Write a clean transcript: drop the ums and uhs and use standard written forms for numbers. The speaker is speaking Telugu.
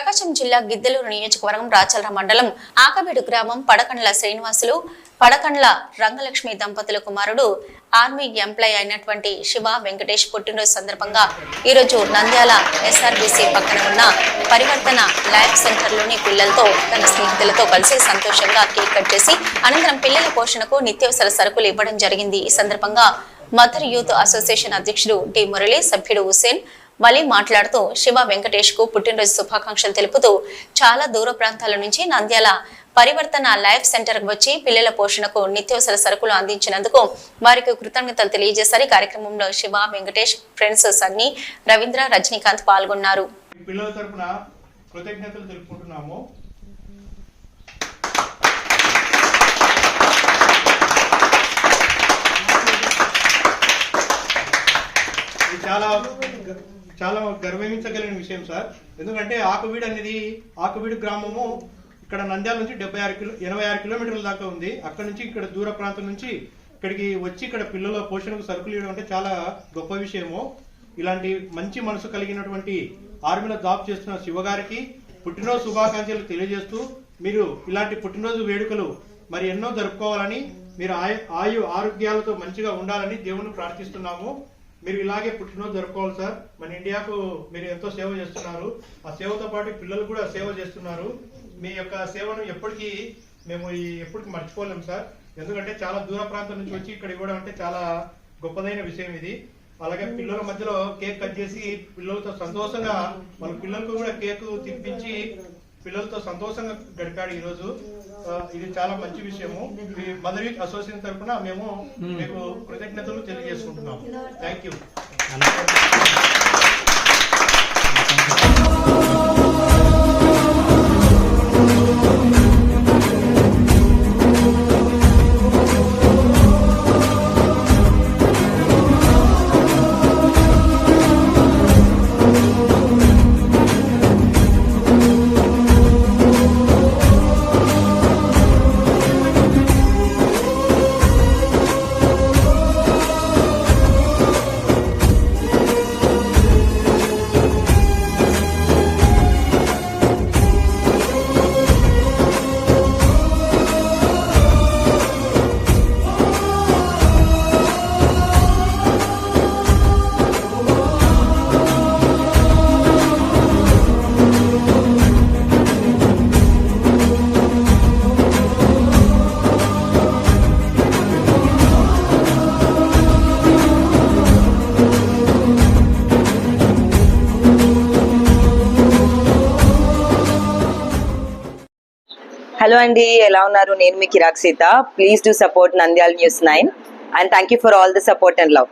ప్రకాశం జిల్లా గిద్దలూరు నియోజకవర్గం రాచల్ర మండలం ఆకబీడు గ్రామం పడకండ్ల శ్రీనివాసులు పడకండ్ల రంగలక్ష్మి దంపతుల కుమారుడు ఆర్మీ ఎంప్లాయ్ అయినటువంటి శివ వెంకటేష్ పుట్టినరోజు సందర్భంగా ఈరోజు నంద్యాల ఎస్ఆర్బీసీ పక్కన ఉన్న పరివర్తన లైఫ్ సెంటర్ లోని పిల్లలతో తన స్నేహితులతో కలిసి సంతోషంగా కేక్ కట్ చేసి అనంతరం పిల్లల పోషణకు నిత్యావసర సరుకులు ఇవ్వడం జరిగింది। ఈ సందర్భంగా మదర్ యూత్ అసోసియేషన్ అధ్యక్షుడు టి మురళి, సభ్యుడు హుసేన్ మళ్ళీ మాట్లాడుతూ శివ వెంకటేష్ కు పుట్టినరోజు శుభాకాంక్షలు తెలుపుతూ చాలా దూర ప్రాంతాల నుంచి నంద్యాల పరివర్తన లైఫ్ సెంటర్ కు వచ్చి పిల్లల పోషణకు నిత్యావసర సరుకులు అందించినందుకు వారికి కృతజ్ఞతలు తెలియజేశారు। ఈ కార్యక్రమంలో శివ వెంకటేష్ ఫ్రెండ్స్ సన్నీ, రవీంద్ర, రజనీకాంత్ పాల్గొన్నారు। పిల్లల తరపున కృతజ్ఞతలు తెలుపుకుంటున్నాము। చాలా గర్వించగలిగిన విషయం సార్। ఎందుకంటే ఆకువీడు గ్రామము ఇక్కడ నంద్యాల నుంచి 86 కిలోమీటర్ల దాకా ఉంది। అక్కడ నుంచి ఇక్కడ దూర ప్రాంతం నుంచి ఇక్కడికి వచ్చి ఇక్కడ పిల్లల పోషణకు సరుకులు ఇవ్వడం అంటే చాలా గొప్ప విషయము। ఇలాంటి మంచి మనసు కలిగినటువంటి ఆర్మీలో జాబ్ చేస్తున్న శివ గారికి పుట్టినరోజు శుభాకాంక్షలు తెలియజేస్తూ మీరు ఇలాంటి పుట్టినరోజు వేడుకలు మరి ఎన్నో జరుపుకోవాలని, మీరు ఆరోగ్యాలతో మంచిగా ఉండాలని దేవుని ప్రార్థిస్తున్నాము। మీరు ఇలాగే పుట్టినరోజు జరుపుకోవాలి సార్। మన ఇండియాకు మీరు ఎంతో సేవ చేస్తున్నారు, ఆ సేవతో పాటు పిల్లలు కూడా సేవ చేస్తున్నారు। మీ యొక్క సేవను ఎప్పటికీ మర్చిపోలేము సార్। ఎందుకంటే చాలా దూర ప్రాంతం నుంచి వచ్చి ఇక్కడ ఇవ్వడం అంటే చాలా గొప్పదైన విషయం ఇది। అలాగే పిల్లల మధ్యలో కేక్ కట్ చేసి పిల్లలతో సంతోషంగా మన పిల్లలకు కూడా కేక్ తినిపించి పిల్లలతో సంతోషంగా గడిపాడు ఈరోజు। ఇది చాలా మంచి విషయము। మదర్ యూత్ అసోసియేషన్ తరఫున మేము మీకు కృతజ్ఞతలు తెలియజేసుకుంటున్నాము। Thank you. హలో అండి, ఎలా ఉన్నారు? నేను మీ Kiraak Seetha. Please do support Nandyal news 9 and thank you for all the support and love.